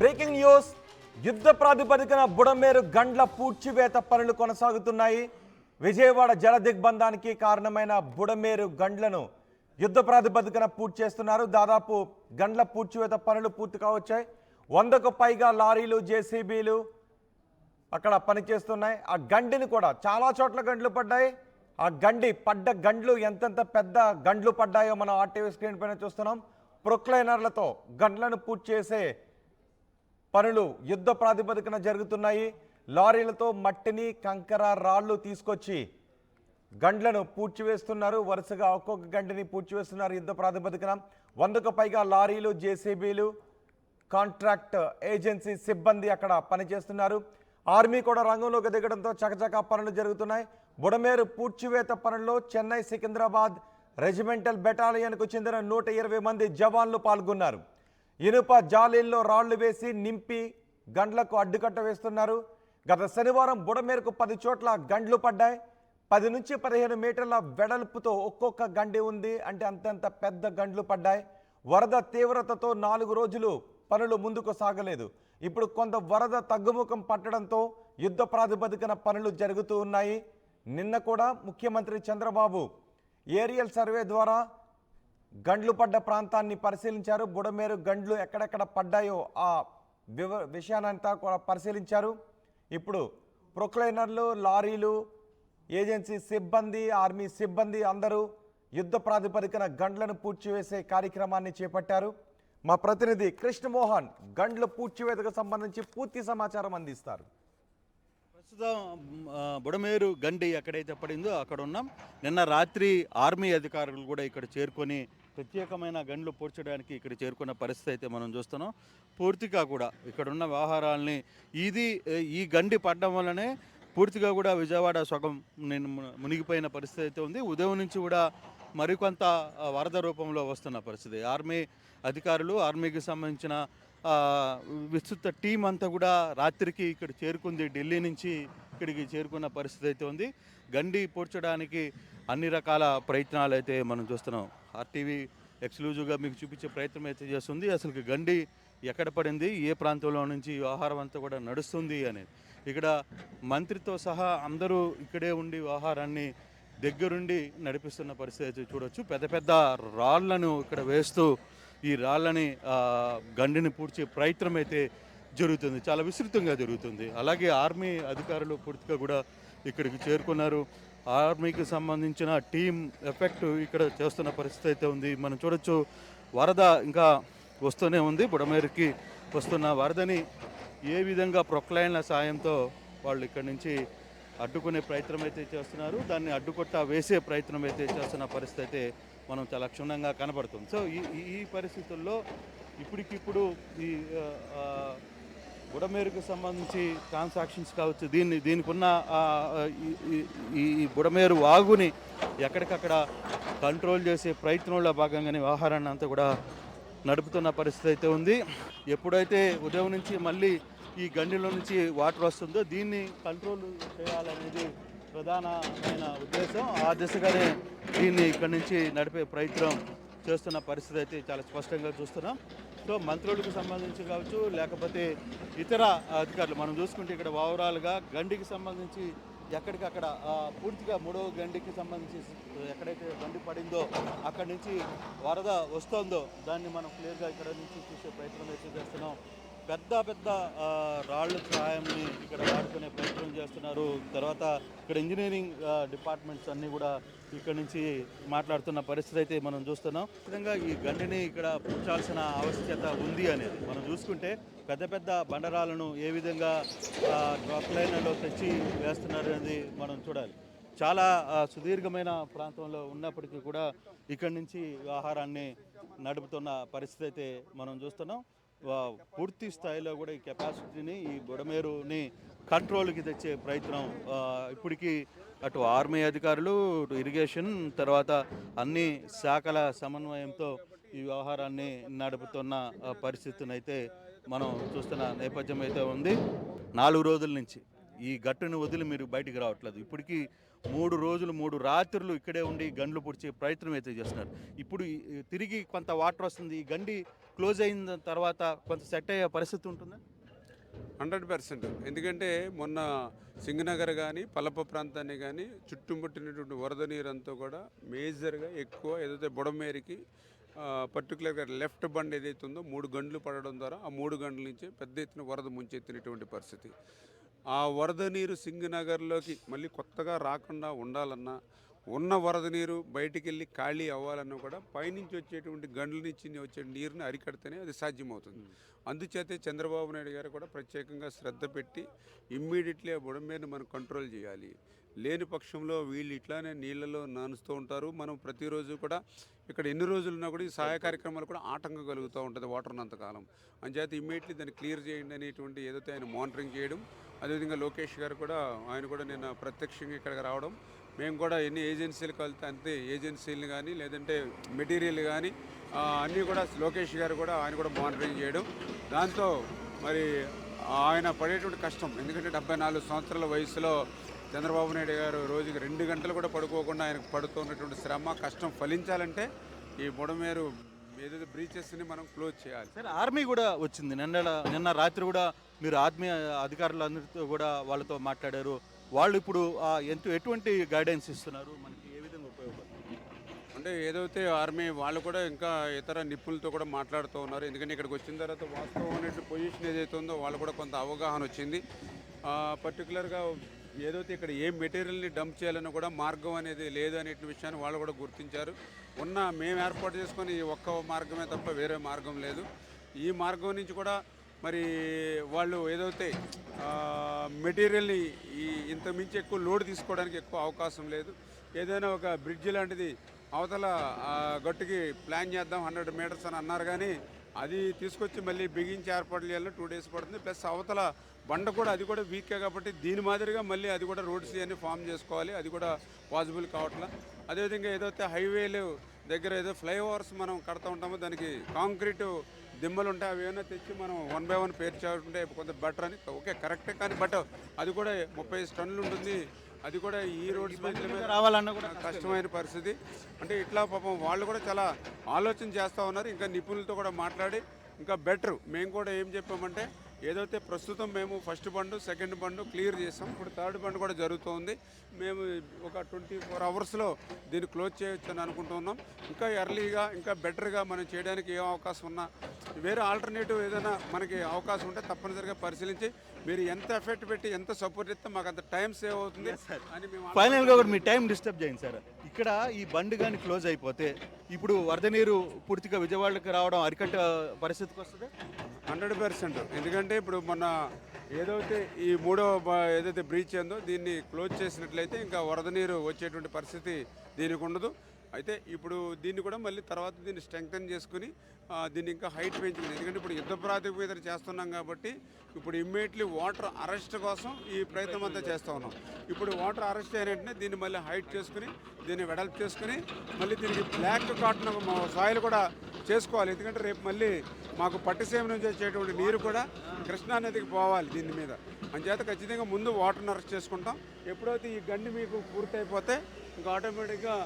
Breaking news. యుద్ధ ప్రాతిపదికన బుడమేరు గండ్ల పూడ్చివేత పనులు కొనసాగుతున్నాయి. విజయవాడ జల దిగ్బంధానికి కారణమైన బుడమేరు గండ్లను యుద్ధ ప్రాతిపదికన పూర్తి చేస్తున్నారు. దాదాపు గండ్ల పూడ్చివేత పనులు పూర్తి కావచ్చాయి. 100కు పైగా లారీలు, జేసీబీలు అక్కడ పనిచేస్తున్నాయి. ఆ గండిని కూడా చాలా చోట్ల గండ్లు పడ్డాయి. ఆ పడ్డ గండ్లు ఎంతెంత పెద్ద గండ్లు పడ్డాయో మనం ఆర్టీవీ స్క్రీన్ పైన చూస్తున్నాం. ప్రొక్లైనర్లతో గండ్లను పూర్తి చేసే పనులు యుద్ధ ప్రాతిపదికన జరుగుతున్నాయి. లారీలతో మట్టిని, కంకర, రాళ్లు తీసుకొచ్చి గండ్లను పూడ్చివేస్తున్నారు. వరుసగా ఒక్కొక్క గండిని పూడ్చివేస్తున్నారు యుద్ధ ప్రాతిపదికన. 100కు పైగా లారీలు, జేసీబీలు, కాంట్రాక్ట్ ఏజెన్సీ సిబ్బంది అక్కడ పనిచేస్తున్నారు. ఆర్మీ కూడా రంగంలోకి దిగడంతో చకచకా పనులు జరుగుతున్నాయి. బుడమేరు పూడ్చివేత పనుల్లో చెన్నై, సికింద్రాబాద్ రెజిమెంటల్ బెటాలియన్కు చెందిన 120 మంది జవాన్లు పాల్గొన్నారు. ఇనుప జాలీల్లో రాళ్లు వేసి నింపి గండ్లకు అడ్డుకట్ట వేస్తున్నారు. గత శనివారం బుడమేరుకు 10 చోట్ల గండ్లు పడ్డాయి. 10 నుంచి 15 మీటర్ల వెడల్పుతో ఒక్కొక్క గండి ఉంది. అంటే అంతంత పెద్ద గండ్లు పడ్డాయి. వరద తీవ్రతతో 4 రోజులు పనులు ముందుకు సాగలేదు. ఇప్పుడు కొంత వరద తగ్గుముఖం పట్టడంతో యుద్ధ ప్రాతిపదికన పనులు జరుగుతూ ఉన్నాయి. నిన్న కూడా ముఖ్యమంత్రి చంద్రబాబు ఏరియల్ సర్వే ద్వారా గండ్లు పడ్డ ప్రాంతాన్ని పరిశీలించారు. బుడమేరు గండ్లు ఎక్కడెక్కడ పడ్డాయో ఆ విషయాన్నంతా కూడా పరిశీలించారు. ఇప్పుడు ప్రొక్లైనర్లు, లారీలు, ఏజెన్సీ సిబ్బంది, ఆర్మీ సిబ్బంది అందరూ యుద్ధ ప్రాతిపదికన గండ్లను పూడ్చివేసే కార్యక్రమాన్ని చేపట్టారు. మా ప్రతినిధి కృష్ణమోహన్ గండ్ల పూడ్చివేతకు సంబంధించి పూర్తి సమాచారం అందిస్తారు. ప్రస్తుతం బుడమేరు గండి ఎక్కడైతే పడిందో అక్కడ ఉన్నాం. నిన్న రాత్రి ఆర్మీ అధికారులు కూడా ఇక్కడ చేరుకొని ప్రత్యేకమైన గండ్లు పూడ్చడానికి ఇక్కడ చేరుకున్న పరిస్థితి అయితే మనం చూస్తున్నాం. పూర్తిగా కూడా ఇక్కడున్న వ్యవహారాలని ఈ గండి పడడం వల్లనే పూర్తిగా కూడా విజయవాడ సగం మునిగిపోయిన పరిస్థితి అయితే ఉంది. ఉదయం నుంచి కూడా మరికొంత వరద రూపంలో వస్తున్న పరిస్థితి. ఆర్మీ అధికారులు, ఆర్మీకి సంబంధించిన విస్తృత టీం అంతా కూడా రాత్రికి ఇక్కడ చేరుకుంది. ఢిల్లీ నుంచి ఇక్కడికి చేరుకున్న పరిస్థితి అయితే ఉంది. గండి పూడ్చడానికి అన్ని రకాల ప్రయత్నాలు అయితే మనం చూస్తున్నాం. ఆర్టీవీ ఎక్స్క్లూజివ్గా మీకు చూపించే ప్రయత్నం అయితే చేస్తుంది. అసలు గండి ఎక్కడ పడింది, ఏ ప్రాంతంలో నుంచి వ్యవహారం అంతా కూడా నడుస్తుంది అనేది. ఇక్కడ మంత్రితో సహా అందరూ ఇక్కడే ఉండి వ్యవహారాన్ని దగ్గరుండి నడిపిస్తున్న పరిస్థితి అయితే చూడవచ్చు. పెద్ద పెద్ద రాళ్లను ఇక్కడ వేస్తూ ఈ రాళ్ళని గండిని పూడ్చే ప్రయత్నం అయితే జరుగుతుంది. చాలా విస్తృతంగా జరుగుతుంది. అలాగే ఆర్మీ అధికారులు పూర్తిగా కూడా ఇక్కడికి చేరుకున్నారు. ఆర్మీకి సంబంధించిన టీం ఎఫెక్ట్ ఇక్కడ చేస్తున్న పరిస్థితి అయితే ఉంది. మనం చూడొచ్చు వరద ఇంకా వస్తూనే ఉంది. బుడమేరుకి వస్తున్న వరదని ఏ విధంగా ప్రొక్లైన్ల సాయంతో వాళ్ళు ఇక్కడి నుంచి అడ్డుకునే ప్రయత్నం అయితే చేస్తున్నారు. దాన్ని అడ్డుకొట్ట వేసే ప్రయత్నం అయితే చేస్తున్న పరిస్థితి అయితే మనం చాలా క్షుణ్ణంగా కనబడుతుంది. సో ఈ పరిస్థితుల్లో ఇప్పటికిప్పుడు ఈ బుడమేరుకు సంబంధించి ట్రాన్సాక్షన్స్ కావచ్చు, దీనికి ఉన్న ఈ బుడమేరు వాగుని ఎక్కడికక్కడ కంట్రోల్ చేసే ప్రయత్నంలో భాగంగానే వ్యవహారాన్ని అంతా కూడా నడుపుతున్న పరిస్థితి అయితే ఉంది. ఎప్పుడైతే ఉదయం నుంచి మళ్ళీ ఈ గండిలో నుంచి వాటర్ వస్తుందో దీన్ని కంట్రోల్ చేయాలనేది ప్రధానమైన ఉద్దేశం. ఆ దిశగానే దీన్ని ఇక్కడి నుంచి నడిపే ప్రయత్నం చేస్తున్న పరిస్థితి అయితే చాలా స్పష్టంగా చూస్తున్నాం. సో మంత్రులకు సంబంధించి కావచ్చు, లేకపోతే ఇతర అధికారులు మనం చూసుకుంటే ఇక్కడ ఓవరాల్గా గండికి సంబంధించి ఎక్కడికక్కడ పూర్తిగా 3వ గండికి సంబంధించి ఎక్కడైతే గండి పడిందో అక్కడి నుంచి వరద వస్తుందో దాన్ని మనం క్లియర్గా ఇక్కడ నుంచి చూసే ప్రయత్నం అయితే చేస్తున్నాం. పెద్ద పెద్ద రాళ్ళ సహాయంని ఇక్కడ వాడుకునే ప్రయత్నం చేస్తున్నారు. తర్వాత ఇక్కడ ఇంజనీరింగ్ డిపార్ట్మెంట్స్ అన్నీ కూడా ఇక్కడ నుంచి మాట్లాడుతున్న పరిస్థితి అయితే మనం చూస్తున్నాం. విధంగా ఈ గండిని ఇక్కడ పూడ్చాల్సిన ఆవశ్యకత ఉంది అనేది మనం చూసుకుంటే పెద్ద పెద్ద బండరాలను ఏ విధంగా ప్రొక్లైనర్లో తెచ్చి వేస్తున్నారు అనేది మనం చూడాలి. చాలా సుదీర్ఘమైన ప్రాంతంలో ఉన్నప్పటికీ కూడా ఇక్కడి నుంచి ఆహారాన్ని నడుపుతున్న పరిస్థితి అయితే మనం చూస్తున్నాం. పూర్తి స్థాయిలో కూడా ఈ కెపాసిటీని, ఈ బుడమేరుని కంట్రోల్కి తెచ్చే ప్రయత్నం ఇప్పటికీ అటు ఆర్మీ అధికారులు, ఇరిగేషన్, తర్వాత అన్ని శాఖల సమన్వయంతో ఈ వ్యవహారాన్ని నడుపుతున్న పరిస్థితిని అయితే మనం చూస్తున్న నేపథ్యం అయితే ఉంది. 4 రోజుల నుంచి ఈ గట్టును వదిలి మీరు బయటికి రావట్లేదు. ఇప్పటికీ 3 రోజులు 3 రాత్రులు ఇక్కడే ఉండి గండ్లు పుడిచే ప్రయత్నం అయితే చేస్తున్నారు. ఇప్పుడు తిరిగి కొంత వాటర్ వస్తుంది. ఈ గండి క్లోజ్ అయిన తర్వాత కొంత సెట్ అయ్యే పరిస్థితి ఉంటుందా? 100%. ఎందుకంటే మొన్న సింగనగర్ కానీ పల్లప ప్రాంతాన్ని కానీ చుట్టుముట్టినటువంటి వరద నీరంతా కూడా మేజర్గా ఎక్కువ ఏదైతే బుడమేరికి పర్టికులర్గా లెఫ్ట్ బండ్ ఏదైతే ఉందో 3 గంటలు పడడం ద్వారా ఆ 3 గంటల నుంచి పెద్ద ఎత్తున వరద ముంచెత్తినటువంటి పరిస్థితి. ఆ వరద నీరు సింగనగర్లోకి మళ్ళీ కొత్తగా రాకుండా ఉండాలన్నా, ఉన్న వరద నీరు బయటికి వెళ్ళి ఖాళీ అవ్వాలన్నా కూడా పైనుంచి వచ్చేటువంటి గండ్ల నుంచి వచ్చే నీరుని అరికడితేనే అది సాధ్యమవుతుంది. అందుచేతే చంద్రబాబు నాయుడు గారు కూడా ప్రత్యేకంగా శ్రద్ధ పెట్టి ఇమ్మీడియట్లీ ఆ బుడమేరుని మనం కంట్రోల్ చేయాలి. లేని పక్షంలో వీళ్ళు ఇట్లానే నీళ్ళలో నానుస్తూ ఉంటారు. మనం ప్రతిరోజు కూడా ఇక్కడ ఎన్ని రోజులున్నా కూడా ఈ సహాయ కార్యక్రమాలు కూడా ఆటంకం కలుగుతూ ఉంటుంది వాటర్ ఉన్నంతకాలం. అందుచేత ఇమ్మీడియట్లీ దాన్ని క్లియర్ చేయండి అనేటువంటి ఏదైతే ఆయన మానిటరింగ్ చేయడం, అదేవిధంగా లోకేష్ గారు కూడా ఆయన కూడా నిన్న ప్రత్యక్షంగా ఇక్కడికి రావడం, మేము కూడా ఎన్ని ఏజెన్సీలు కలితే అంతే ఏజెన్సీలు కానీ లేదంటే మెటీరియల్ కానీ అన్నీ కూడా లోకేష్ గారు కూడా ఆయన కూడా మానిటరింగ్ చేయడం, దాంతో మరి ఆయన పడేటువంటి కష్టం, ఎందుకంటే 74 సంవత్సరాల వయసులో చంద్రబాబు నాయుడు గారు రోజుకి 2 గంటలు కూడా పడుకోకుండా ఆయనకు పడుతున్నటువంటి శ్రమ కష్టం ఫలించాలంటే ఈ బుడమేరు ఏదైతే బ్రీచెస్ని మనం క్లోజ్ చేయాలి. సరే, ఆర్మీ కూడా వచ్చింది. నిన్న రాత్రి కూడా మీరు ఆత్మీయ అధికారులందరితో కూడా వాళ్ళతో మాట్లాడారు. వాళ్ళు ఇప్పుడు ఎటువంటి గైడెన్స్ ఇస్తున్నారు, మనకి ఏ విధంగా ఉపయోగపడుతుంది? అంటే ఏదైతే ఆర్మీ వాళ్ళు కూడా ఇంకా ఇతర నిపుణులతో కూడా మాట్లాడుతూ ఉన్నారు. ఎందుకంటే ఇక్కడికి వచ్చిన తర్వాత వాస్తవం అనే పొజిషన్ ఏదైతే ఉందో వాళ్ళు కూడా కొంత అవగాహన వచ్చింది. పర్టికులర్గా ఏదైతే ఇక్కడ ఏ మెటీరియల్ని డంప్ చేయాలని కూడా మార్గం అనేది లేదు అనే విషయాన్ని వాళ్ళు కూడా గుర్తించారు. మేము ఏర్పాటు చేసుకొని ఈ ఒక్క మార్గమే తప్ప వేరే మార్గం లేదు. ఈ మార్గం నుంచి కూడా మరి వాళ్ళు ఏదైతే మెటీరియల్ని ఇంత మించి ఎక్కువ లోడ్ తీసుకోవడానికి ఎక్కువ అవకాశం లేదు. ఏదైనా ఒక బ్రిడ్జ్ లాంటిది అవతల గట్టుకి ప్లాన్ చేద్దాం 100 మీటర్స్ అని అన్నారు, కానీ అది తీసుకొచ్చి మళ్ళీ బిగించి ఏర్పాటు చేయాలని 2 డేస్ పడుతుంది. ప్లస్ అవతల బండ కూడా అది కూడా వీకే కాబట్టి దీని మాదిరిగా మళ్ళీ అది కూడా రోడ్స్ అన్ని ఫామ్ చేసుకోవాలి, అది కూడా పాసిబుల్ కావట్లా. అదేవిధంగా ఏదైతే హైవేలు దగ్గర ఏదో ఫ్లైఓవర్స్ మనం కడతా ఉంటామో దానికి కాంక్రీటు దిమ్మలు ఉంటాయి, అవి ఏమైనా తెచ్చి మనం 1 by 1 పేరు చేసుకుంటే కొంత బెటర్ అని. ఓకే, కరెక్టే, కానీ బట్ అది కూడా 35 టన్నులు ఉంటుంది. అది కూడా ఈ రోడ్స్ మీద రావాలన్నా కూడా కష్టమైన పరిస్థితి. అంటే ఇట్లా పాపం వాళ్ళు కూడా చాలా ఆలోచన చేస్తూ ఉన్నారు. ఇంకా నిపుణులతో కూడా మాట్లాడి ఇంకా బెటర్ మేము కూడా ఏం చెప్పామంటే, ఏదైతే ప్రస్తుతం మేము ఫస్ట్ బండు సెకండ్ బండు క్లియర్ చేసాం, ఇప్పుడు థర్డ్ బండు కూడా జరుగుతుంది. మేము ఒక 24 అవర్స్లో దీన్ని క్లోజ్ చేయొచ్చు అని అనుకుంటున్నాం. ఇంకా ఎర్లీగా ఇంకా బెటర్గా మనం చేయడానికి ఏం అవకాశం ఉన్నా, వేరే ఆల్టర్నేటివ్ ఏదైనా మనకి అవకాశం ఉంటే తప్పనిసరిగా పరిశీలించి మీరు ఎంత ఎఫెక్ట్ పెట్టి ఎంత సపోర్ట్ ఇస్తే మాకు అంత టైం సేవ్ అవుతుంది అని మేము ఫైనల్గా కూడా మీ టైం డిస్టర్బ్ చేయండి సార్. ఇక్కడ ఈ బండ్ కానీ క్లోజ్ అయిపోతే ఇప్పుడు వరద నీరు పూర్తిగా విజయవాడకి రావడం అరికట్ట పరిస్థితికి వస్తుంది 100%. ఎందుకంటే ఇప్పుడు మొన్న ఏదైతే ఈ ఏదైతే బ్రీచ్ ఉందో దీన్ని క్లోజ్ చేసినట్లయితే ఇంకా వరద నీరు వచ్చేటువంటి పరిస్థితి దీనికి ఉండదు. అయితే ఇప్పుడు దీన్ని కూడా మళ్ళీ తర్వాత దీన్ని స్ట్రెంగ్తన్ చేసుకుని దీన్ని ఇంకా హైట్ పెంచుకుంది. ఎందుకంటే ఇప్పుడు యుద్ధ ప్రాతిపదికన చేస్తున్నాం కాబట్టి ఇప్పుడు ఇమ్మీడియట్లీ వాటర్ అరెస్ట్ కోసం ఈ ప్రయత్నం అంతా చేస్తూ ఉన్నాం. ఇప్పుడు వాటర్ అరెస్ట్ అయిన వెంటనే దీన్ని మళ్ళీ హైట్ చేసుకుని దీన్ని వెడల్పు చేసుకుని మళ్ళీ దీనికి బ్లాక్ కాటన్ సాయిల్ కూడా చేసుకోవాలి. ఎందుకంటే రేపు మళ్ళీ మాకు పట్టిసీమ నుంచి వచ్చేటువంటి నీరు కూడా కృష్ణా నదికి పోవాలి దీని మీద. అంచేత ఖచ్చితంగా ముందు వాటర్ని అరెస్ట్ చేసుకుంటాం. ఎప్పుడైతే ఈ గండి మీకు పూర్తయిపోతే ఇంకా ఆటోమేటిక్గా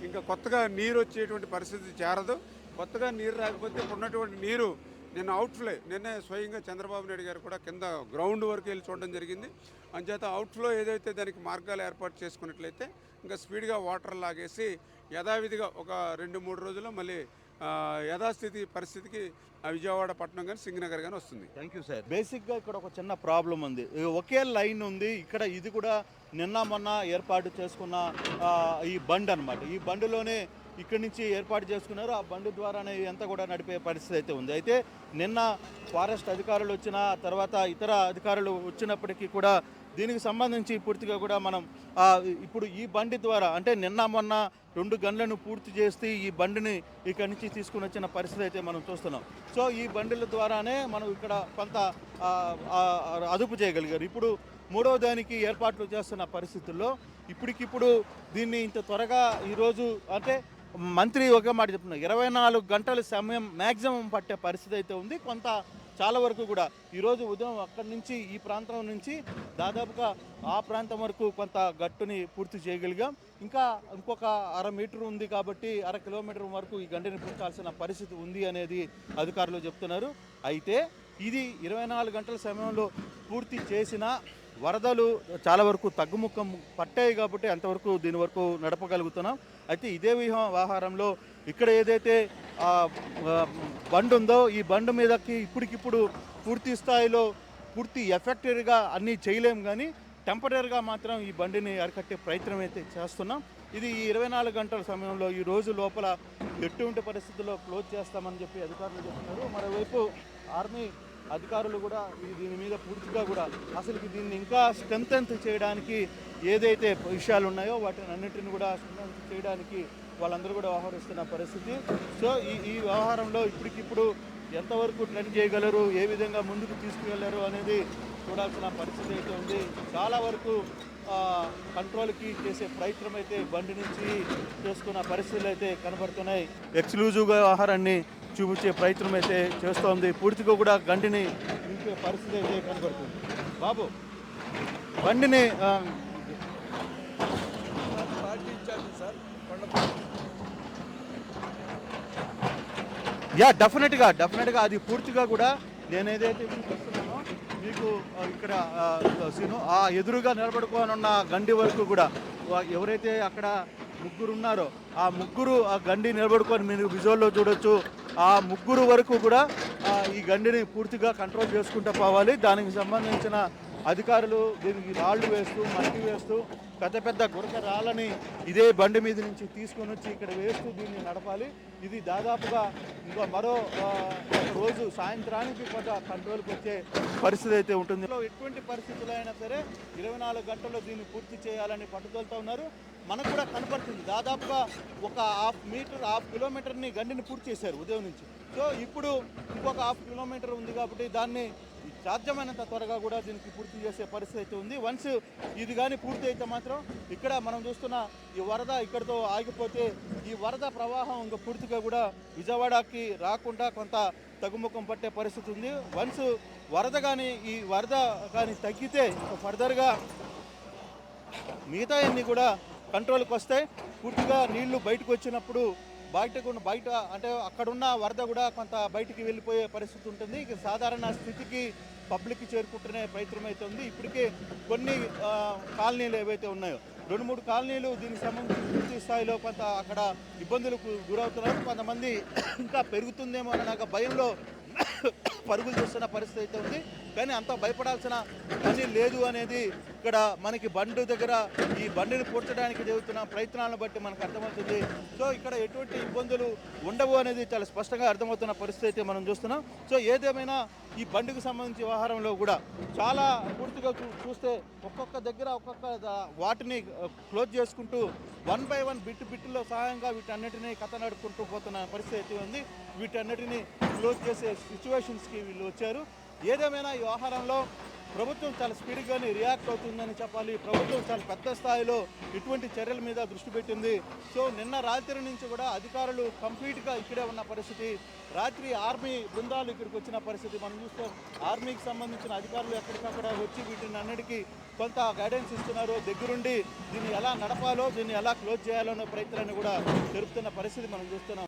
ఇంకా కొత్తగా నీరు వచ్చేటువంటి పరిస్థితి చేరదు. కొత్తగా నీరు రాకపోతే ఉన్నటువంటి నీరు నిన్నే స్వయంగా చంద్రబాబు నాయుడు గారు కూడా కింద గ్రౌండ్ వరకు వెళ్ళి చూడడం జరిగింది. అంచేత అవుట్ఫ్లో ఏదైతే దానికి మార్గాలు ఏర్పాటు చేసుకున్నట్లయితే ఇంకా స్పీడ్గా వాటర్ లాగేసి యథావిధిగా ఒక 2-3 రోజుల్లో మళ్ళీ యథాస్థితి పరిస్థితికి విజయవాడ పట్టణం కానీ సింగనగర్ కానీ వస్తుంది. Thank you sir. బేసిక్గా ఇక్కడ ఒక చిన్న ప్రాబ్లం ఉంది. ఒకే లైన్ ఉంది ఇక్కడ. ఇది కూడా నిన్న మొన్న ఏర్పాటు చేసుకున్న ఈ బండ్ అనమాట. ఈ బండులోనే ఇక్కడి నుంచి ఏర్పాటు చేసుకున్నారు. ఆ బండి ద్వారానే ఇదంతా కూడా నడిపే పరిస్థితి అయితే ఉంది. అయితే నిన్న ఫారెస్ట్ అధికారులు వచ్చిన తర్వాత ఇతర అధికారులు వచ్చినప్పటికీ కూడా దీనికి సంబంధించి పూర్తిగా కూడా మనం ఇప్పుడు ఈ బండి ద్వారా అంటే నిన్న మొన్న 2 గంటలను పూర్తి చేసి ఈ బండిని ఇక్కడి నుంచి తీసుకుని వచ్చిన పరిస్థితి అయితే మనం చూస్తున్నాం. సో ఈ బండిల ద్వారానే మనం ఇక్కడ కొంత అదుపు చేయగలిగారు. ఇప్పుడు 3వ దానికి ఏర్పాట్లు చేస్తున్న పరిస్థితుల్లో ఇప్పటికిప్పుడు దీన్ని ఇంత త్వరగా ఈరోజు అంటే మంత్రి ఒక మాట చెప్తున్నారు, 24 గంటల సమయం మ్యాక్సిమం పట్టే పరిస్థితి అయితే ఉంది. కొంత చాలా వరకు కూడా ఈరోజు ఉదయం అక్కడి నుంచి ఈ ప్రాంతం నుంచి దాదాపుగా ఆ ప్రాంతం వరకు కొంత గట్టుని పూర్తి చేయగలిగాం. ఇంకా ఇంకొక 1/2 మీటర్ ఉంది కాబట్టి 1/2 కిలోమీటర్ వరకు ఈ గండిని పూర్చాల్సిన పరిస్థితి ఉంది అనేది అధికారులు చెప్తున్నారు. అయితే ఇది 24 గంటల సమయంలో పూర్తి చేసిన వరదలు చాలా వరకు తగ్గుముఖం పట్టాయి కాబట్టి అంతవరకు దీని వరకు నడపగలుగుతున్నాం. అయితే ఇదే వ్యవహారంలో ఇక్కడ ఏదైతే బండ్ ఉందో ఈ బండ్ మీదకి ఇప్పటికిప్పుడు పూర్తి స్థాయిలో పూర్తి ఎఫెక్టివ్గా అన్నీ చేయలేం, కానీ టెంపరీగా మాత్రం ఈ బండిని అరికట్టే ప్రయత్నం అయితే చేస్తున్నాం. ఇది ఈ 24 గంటల సమయంలో ఈ రోజు లోపల ఎటువంటి పరిస్థితుల్లో క్లోజ్ చేస్తామని చెప్పి అధికారులు చెప్తున్నారు. మరోవైపు ఆర్మీ అధికారులు కూడా దీని మీద పూర్తిగా కూడా అసలు దీన్ని ఇంకా స్ట్రెంథెన్ చేయడానికి ఏదైతే విషయాలు ఉన్నాయో వాటిని అన్నింటిని కూడా స్ట్రెంథెన్ చేయడానికి వాళ్ళందరూ కూడా వ్యవహరిస్తున్న పరిస్థితి. సో ఈ వ్యవహారంలో ఇప్పటికిప్పుడు ఎంతవరకు ట్రెండ్ చేయగలరు, ఏ విధంగా ముందుకు తీసుకువెళ్ళారు అనేది చూడాల్సిన పరిస్థితి అయితే ఉంది. చాలా వరకు కంట్రోల్కి చేసే ప్రయత్నం అయితే బండి నుంచి చేసుకున్న పరిస్థితులు అయితే కనబడుతున్నాయి. ఎక్స్క్లూజివ్గా వ్యవహారాన్ని చూపించే ప్రయత్నం అయితే చేస్తోంది. పూర్తిగా కూడా గండిని నింపే పరిస్థితి అయితే కనబడుతుంది. బాబు బండిని డెఫినెట్గా అది పూర్తిగా కూడా నేను ఏదైతే చూస్తున్నానో మీకు ఇక్కడ ఆ ఎదురుగా నిలబడుకోనున్న గండి వరకు కూడా ఎవరైతే అక్కడ ముగ్గురు ఉన్నారో ఆ ముగ్గురు ఆ గండి నిలబడుకొని మీరు విజువల్లో చూడొచ్చు. ఆ ముగ్గురు వరకు కూడా ఈ గండిని పూర్తిగా కంట్రోల్ చేసుకుంటూ పోవాలి. దానికి సంబంధించిన అధికారులు దీనికి రాళ్ళు వేస్తూ మట్టి వేస్తూ పెద్ద పెద్ద గురక రాళ్ళని ఇదే బండి మీద నుంచి తీసుకొని వచ్చి ఇక్కడ వేస్తూ దీన్ని నడపాలి. ఇది దాదాపుగా ఇంకా మరో రోజు సాయంత్రానికి కొంత కంట్రోల్కి వచ్చే పరిస్థితి అయితే ఉంటుంది. ఎటువంటి పరిస్థితులు అయినా సరే 24 గంటల్లో దీన్ని పూర్తి చేయాలని పట్టుదలతో ఉన్నారు. మనకు కూడా కనపడుతుంది దాదాపుగా ఒక 1/2 కిలోమీటర్ని గండిని పూర్తి చేశారు ఉదయం నుంచి. సో ఇప్పుడు ఇంకొక 1/2 కిలోమీటర్ ఉంది కాబట్టి దాన్ని సాధ్యమైనంత త్వరగా కూడా దీనికి పూర్తి చేసే పరిస్థితి అయితే ఉంది. వన్స్ ఇది కానీ పూర్తి అయితే మాత్రం ఇక్కడ మనం చూస్తున్న ఈ వరద ఇక్కడితో ఆగిపోతే ఈ వరద ప్రవాహం ఇంకా పూర్తిగా కూడా విజయవాడకి రాకుండా కొంత తగ్గుముఖం పట్టే పరిస్థితి ఉంది. వన్స్ ఈ వరద కానీ తగ్గితే ఫర్దర్గా మిగతా అన్నీ కూడా కంట్రోల్కి వస్తాయి. పూర్తిగా నీళ్లు బయటకు వచ్చినప్పుడు బయట అంటే అక్కడున్న వరద కూడా కొంత బయటికి వెళ్ళిపోయే పరిస్థితి ఉంటుంది. ఇక సాధారణ స్థితికి పబ్లిక్కి చేరుకుంటునే ప్రయత్నం అయితే ఉంది. ఇప్పటికే కొన్ని కాలనీలు ఏవైతే ఉన్నాయో 2-3 కాలనీలు దీనికి సంబంధించి పూర్తి స్థాయిలో కొంత అక్కడ ఇబ్బందులకు గురవుతున్నారు. కొంతమంది ఇంకా పెరుగుతుందేమో అన్న నాకు భయంలో పరుగులు చేస్తున్న పరిస్థితి అయితే ఉంది. కానీ అంత భయపడాల్సిన పని లేదు అనేది ఇక్కడ మనకి బండి దగ్గర ఈ బండిని పూడ్చడానికి జరుగుతున్న ప్రయత్నాలను బట్టి మనకు అర్థమవుతుంది. సో ఇక్కడ ఎటువంటి ఇబ్బందులు ఉండవు అనేది చాలా స్పష్టంగా అర్థమవుతున్న పరిస్థితి అయితే మనం చూస్తున్నాం. సో ఏదేమైనా ఈ బండికి సంబంధించి వ్యవహారంలో కూడా చాలా పూర్తిగా చూస్తే ఒక్కొక్క దగ్గర వాటిని క్లోజ్ చేసుకుంటూ 1 by 1 బిట్టులో సహాయంగా వీటన్నిటినీ కథ నడుపుకుంటూ పోతున్న పరిస్థితి అయితే ఉంది. వీటన్నిటినీ క్లోజ్ చేసే సిచ్యువేషన్స్కి వీళ్ళు వచ్చారు. ఏదేమైనా ఈ వ్యవహారంలో ప్రభుత్వం చాలా స్పీడ్గానే రియాక్ట్ అవుతుందని చెప్పాలి. ప్రభుత్వం చాలా పెద్ద స్థాయిలో ఇటువంటి చర్యల మీద దృష్టి పెట్టింది. సో నిన్న రాత్రి నుంచి కూడా అధికారులు కంప్లీట్గా ఇక్కడే ఉన్న పరిస్థితి. రాత్రి ఆర్మీ బృందాలు ఇక్కడికి వచ్చిన పరిస్థితి మనం చూస్తాం. ఆర్మీకి సంబంధించిన అధికారులు ఎక్కడికక్కడ వచ్చి వీటిని అన్నిటికీ కొంత గైడెన్స్ ఇస్తున్నారు. దగ్గరుండి దీన్ని ఎలా నడపాలో దీన్ని ఎలా క్లోజ్ చేయాలో అనే ప్రయత్నాన్ని కూడా జరుపుతున్న పరిస్థితి మనం చూస్తున్నాం.